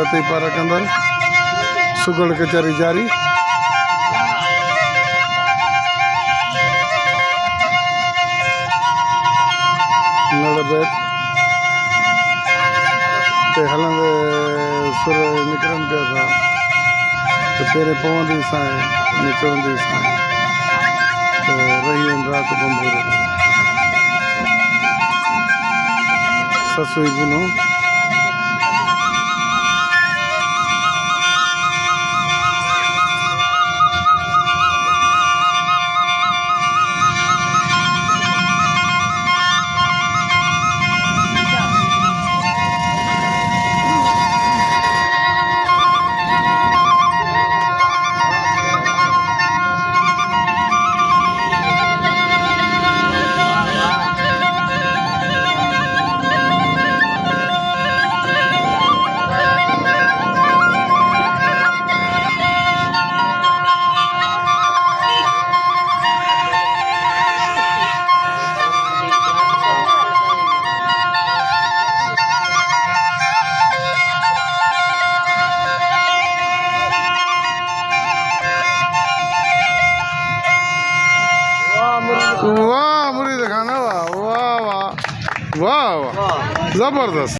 फतेह पारा कंदड़ सुगड़ कचहरी जारी। नड़बैत ते हलंदे सुर निकिरनि पिया था त पहिरें पवंदी सां निकिरंदी सां त रही आहिनि राति बंबूर ससुई बुनो। वाह मुरीद खाना वाह वाह वाह वाह वाह जबरदस्त।